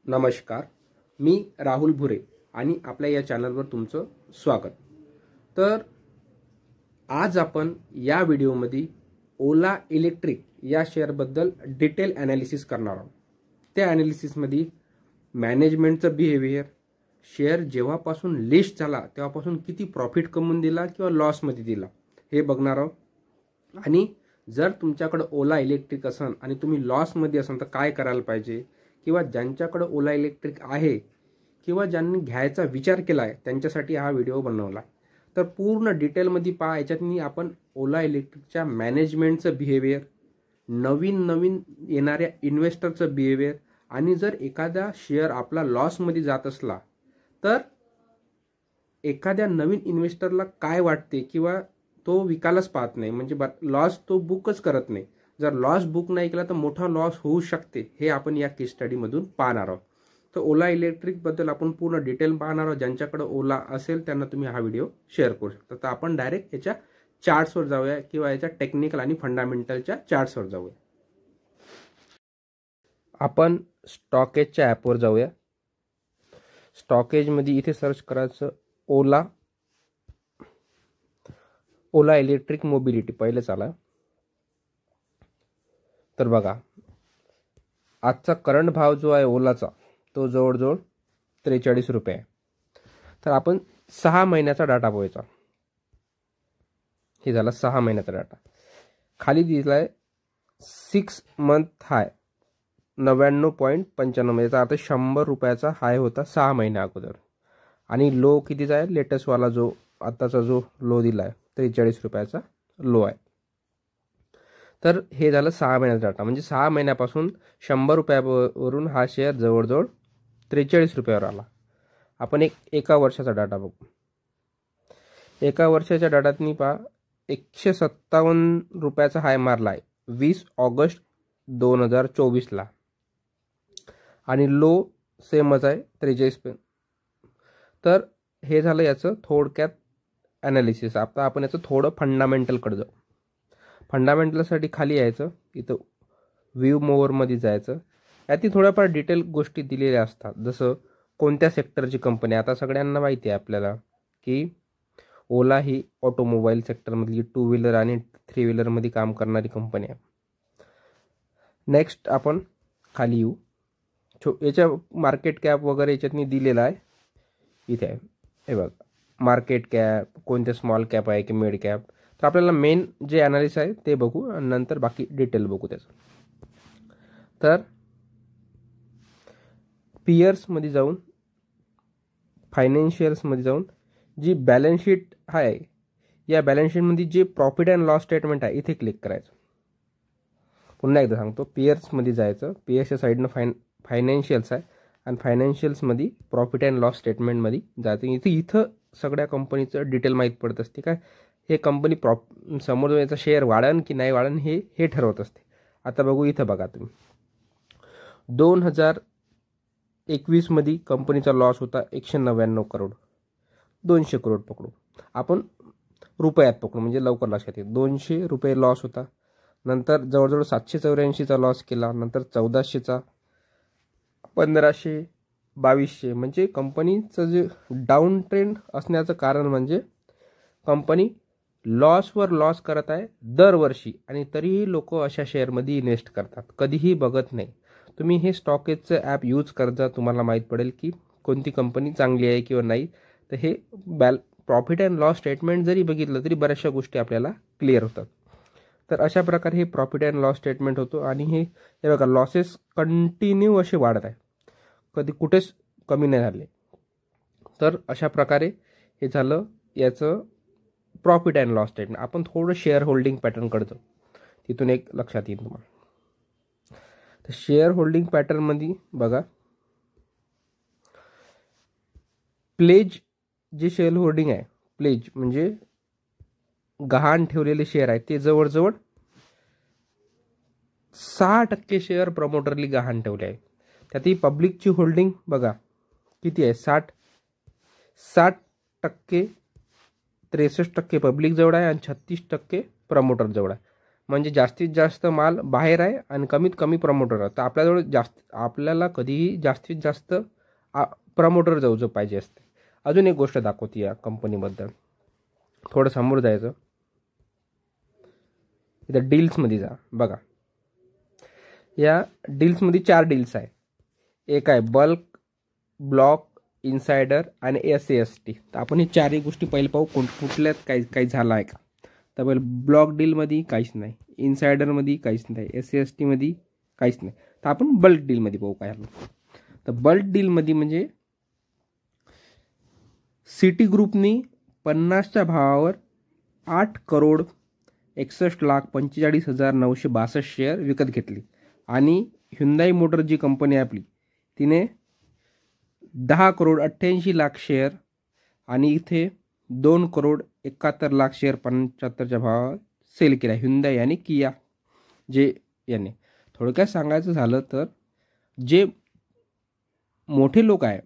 नमस्कार, मी राहुल भुरे आणि आपल्या या चॅनलवर तुमचं स्वागत। तर आज आपण या व्हिडिओमध्ये ओला इलेक्ट्रिक या शेअरबद्दल डिटेल ॲनालिसिस करणार आहोत। त्या ॲनालिसिसमध्ये मॅनेजमेंटचं बिहेवियर, शेअर जेव्हापासून लिस्ट झाला तेव्हापासून किती प्रॉफिट कमवून दिला किंवा लॉसमध्ये दिला हे बघणार आहोत। आणि जर तुमच्याकडे ओला इलेक्ट्रिक असेल आणि तुम्ही लॉसमध्ये असाल तर काय करायला पाहिजे, किंवा ज्यांच्याकडे ओला इलेक्ट्रिक आहे किंवा ज्यांनी घ्यायचा विचार केला आहे त्यांच्यासाठी हा व्हिडिओ बनवला। तर पूर्ण डिटेलमध्ये पहा। याच्यातनी आपण ओला इलेक्ट्रिकच्या मॅनेजमेंटचं बिहेवियर, नवीन येणाऱ्या इन्व्हेस्टरचं बिहेवियर, आणि जर एखादा शेअर आपला लॉसमध्ये जात असला तर एखाद्या नवीन इन्व्हेस्टरला काय वाटते, किंवा तो विकायलाच पाहत नाही, म्हणजे लॉस तो बुकच करत नाही। जर लॉस बुक नाही केला तर मोठा लॉस होऊ शकते, हे आपण या केस स्टडीमधून पाहणार आहोत। तर ओला इलेक्ट्रिक बद्दल आपण पूर्ण डिटेल पाहणार आहोत। ज्यांच्याकडे ओला असेल त्यांना तुम्ही हा व्हिडिओ शेअर करू शकता। तर आपण डायरेक्ट याच्या चार्ट्सवर जाऊया, किंवा याच्या टेक्निकल आणि फंडामेंटलच्या चार्ट्सवर जाऊया। आपण स्टॉकेजच्या ॲपवर जाऊया। स्टॉकेजमध्ये इथे सर्च करायचं ओला इलेक्ट्रिक मोबिलिटी, पहिलेच आला। तर बघा, आजचा करंट भाव जो आहे ओलाचा तो जवळजवळ 43 रुपये आहे। तर आपण 6 महिन्याचा डाटा बघायचा। हे झाला 6 महिन्याचा डाटा। खाली दिलाय 6 मंथ हाय 99.95, याचा अर्थ 100 रुपयाचा हाय होता 6 महिन्या अगोदर। आणि लो कितीचा आहे, लेटेस्ट वाला जो आताचा जो लो दिलाय 43 रुपयाचा लो आहे। तर हे झालं 6 महिन्याचा डाटा, म्हणजे 6 महिन्यापासून 100 रुपयावरून हा शेअर जवळजवळ 43 रुपयावर आला। आपण एका वर्षाचा डाटा बघू। एका वर्षाच्या डाटातनी पहा, 157 रुपयाचा हाय मारला आहे 20 ऑगस्ट 2024ला, आणि लो सेमच आहे 43। तर हे झालं याचं थोडक्यात ॲनालिसिस। आता आपण याचं थोडं फंडामेंटलकडे जाऊ। फंडामेंटलसाठी खाली यायचं, इथं व्ह्यू मोअरमध्ये जायचं। यात थोड्याफार डिटेल गोष्टी दिलेल्या असतात, जसं कोणत्या सेक्टरची कंपनी। आता सगळ्यांना माहिती आहे आपल्याला की ओला ही ऑटोमोबाईल सेक्टरमधली 2 व्हीलर आणि 3 व्हीलरमध्ये काम करणारी कंपनी आहे। नेक्स्ट आपण खाली येऊ। याच्या मार्केट कॅप वगैरे याच्यातनी दिलेला आहे, इथे आहे हे बघा, मार्केट कॅप, कोणते स्मॉल कॅप आहे की मिड कॅप। तर आपल्याला मेन जे ॲनालिसिस आहे ते बघू आणि नंतर बाकी डिटेल बघू त्याचं। तर पियर्समध्ये जाऊन, फायनान्शियल्समध्ये जाऊन जी बॅलन्स शीट आहे, या बॅलन्स शीटमध्ये जे प्रॉफिट अँड लॉस स्टेटमेंट आहे इथे क्लिक करायचं। पुन्हा एकदा सांगतो, पियर्समध्ये जायचं, पियर्सच्या साईडनं फायनान्शियल्स आहे, आणि फायनान्शियल्समध्ये प्रॉफिट अँड लॉस स्टेटमेंटमध्ये जायचं। इथं सगळ्या कंपनीचं डिटेल माहीत पडत असते, काय हे कंपनी समोर याचा शेअर वाढन की नाही वाढन हे ठरवत असते। आता बघू, इथं बघा तुम्ही 2021 मध्ये कंपनीचा लॉस होता 199 करोड, 200 करोड पकडू, आपण रुपयात पकडू म्हणजे लवकर लक्षात येईल। 200 रुपये लॉस होता, नंतर जवळजवळ 784चा लॉस केला, नंतर 1400चा, 1500, 2200। म्हणजे कंपनीचं जे डाऊन ट्रेंड असण्याचं कारण म्हणजे कंपनी लॉसवर लॉस करत आहे दरवर्षी, आणि तरीही लोक अशा शेअरमध्ये इन्व्हेस्ट करतात, कधीही बघत नाही। तुम्ही हे स्टॉकेजचं ॲप यूज करता, तुम्हाला माहीत पडेल की कोणती कंपनी चांगली आहे किंवा नाही। तर हे प्रॉफिट अँड लॉस स्टेटमेंट जरी बघितलं तरी बऱ्याचशा गोष्टी आपल्याला क्लिअर होतात। तर अशा प्रकारे हे प्रॉफिट अँड लॉस स्टेटमेंट होतो, आणि हे बघा लॉसेस कंटिन्यू असे वाढत आहे, कधी कुठेच कमी नाही झाले। तर अशा प्रकारे हे झालं याचं प्रॉफिट अँड लॉस स्टेटमेंट। आपण थोडं शेअर होल्डिंग पॅटर्न करतो, तिथून एक लक्षात येईल तुम्हाला। तर शेअर होल्डिंग पॅटर्नमध्ये बघा, प्लेज जे शेअर होल्डिंग आहे, प्लेज म्हणजे गहाण ठेवलेले शेअर आहे, ते जवळजवळ 6% शेअर प्रमोटरली गहाण ठेवले आहे। त्यातही पब्लिकची होल्डिंग बघा किती आहे, 60%, 63% पब्लिक जवळ आहे आणि 36% प्रमोटर जवळ आहे। म्हणजे जास्तीत जास्त माल बाहेर आहे आणि कमीत कमी प्रमोटर आहे. तर आपल्याजवळ आपल्याला कधीही जास्तीत जास्त प्रमोटर जवळ पाहिजे असते. अजून एक गोष्ट दाखवते या कंपनीबद्दल. थोडं समोर जायचं, इथं डील्समध्ये जा. बघा, या डील्समध्ये 4 डील्स आहे. एक आहे बल्क, ब्लॉक, इनसायडर आणि SAST. तर आपण ही 4ही गोष्टी पहिले पाहू, कुठल्यात काही झालं आहे का. तर पहिले ब्लॉक डीलमध्ये काहीच नाही, इनसायडरमध्ये काहीच नाही, SASTमध्ये काहीच नाही. तर आपण बल्क डीलमध्ये पाहू काय झालं. तर बल्क डीलमध्ये म्हणजे सिटी ग्रुपनी 50च्या भावावर 8,61,45,962 शेअर विकत घेतली. आणि ह्युंदाई मोटर जी कंपनी आहे आपली, तिने 10,88,00,000 शेअर आणि इथे 2,71,00,000 शेअर 75च्या भावावर सेल केला. ह्युंदाई आणि किया जे याने. थोडक्यात सांगायचं झालं तर जे मोठे लोक आहे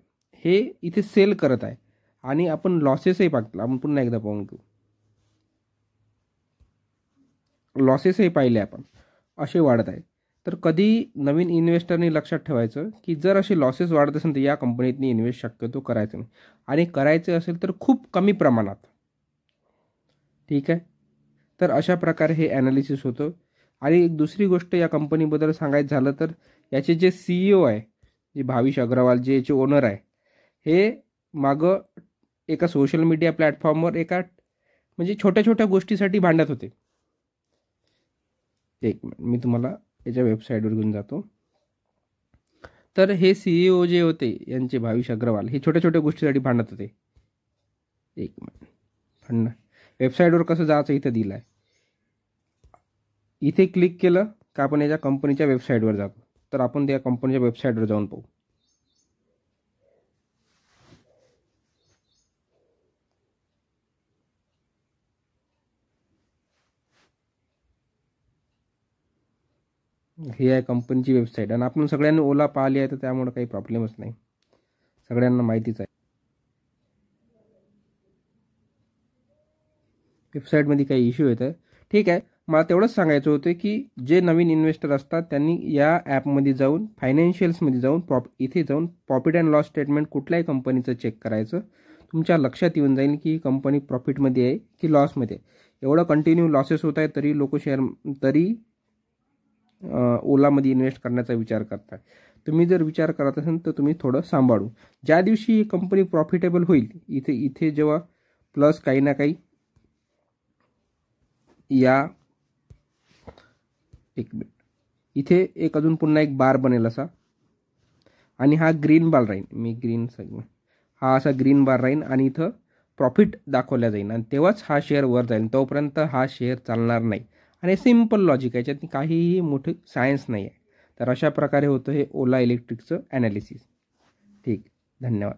हे इथे सेल करत आहे. आणि आपण लॉसेसही पाहतो, आपण पुन्हा एकदा पाहून घेऊ. लॉसेसही पाहिले आपण असे वाढत आहे. तर कधी नवीन इन्व्हेस्टरनी लक्षात ठेवायचं की जर असे लॉसेस वाढत असेल तर या कंपनीतनी इन्व्हेस्ट शक्यतो करायचं नाही, आणि करायचं असेल तर खूप कमी प्रमाणात. ठीक आहे. तर अशा प्रकारे हे ॲनालिसिस होतं. आणि एक दुसरी गोष्ट या कंपनीबद्दल सांगायचं झालं तर याचे जे CEO आहे, जे भाविश अग्रवाल, जे याचे ओनर आहे, हे मागं एका सोशल मीडिया प्लॅटफॉर्मवर म्हणजे छोट्या छोट्या गोष्टीसाठी भांडत होते. एक मिनिट, मी तुम्हाला याच्या वेबसाईटवर घेऊन जातो. तर हे CEO जे होते यांचे, भाविश अग्रवाल, हे छोट्या छोट्या गोष्टीसाठी भांडत होते. एक मिनिट, वेबसाईटवर कसं जायचं इथं दिलं आहे. इथे क्लिक केलं का आपण याच्या कंपनीच्या वेबसाईटवर जातो. तर आपण त्या कंपनीच्या वेबसाईटवर जाऊन पाहू. ही आहे कंपनीची वेबसाईट. आणि आपण सगळ्यांनी ओला पाहिली आहे, तर त्यामुळे काही प्रॉब्लेमच नाही, सगळ्यांना माहितीच आहे. वेबसाईटमध्ये काही इश्यू येतं. ठीक आहे. मला तेवढंच सांगायचं होतं की जे नवीन इन्व्हेस्टर असतात त्यांनी या ॲपमध्ये जाऊन, फायनान्शियल्समध्ये जाऊन, इथे जाऊन प्रॉफिट अँड लॉस स्टेटमेंट कुठल्याही कंपनीचं चेक करायचं. तुमच्या लक्षात येऊन जाईल की कंपनी प्रॉफिटमध्ये आहे की लॉसमध्ये. एवढं कंटिन्यू लॉसेस होत आहे तरी लोक तरी ओलामध्ये इन्व्हेस्ट करण्याचा विचार करतात. तुम्ही जर विचार करत असाल तर तुम्ही थोडं सांभाळून, ज्या दिवशी ही कंपनी प्रॉफिटेबल होईल, इथे जेव्हा प्लस काही ना काही या, एक मिनिट, इथे एक अजून पुन्हा एक बार बनेल असा, आणि हा ग्रीन बार राहील. मी ग्रीन सेगमेंट, हा असा ग्रीन बार राहील आणि इथं प्रॉफिट दाखवल्या जाईल आणि तेव्हाच हा शेअर वर जाईल. तोपर्यंत हा शेअर चालणार नाही. आणि सिम्पल लॉजिक आहे, याच्यात काहीही मोठं सायन्स नाही आहे. तर अशा प्रकारे होतं हे ओला इलेक्ट्रिकचं ॲनालिसिस. ठीक, धन्यवाद.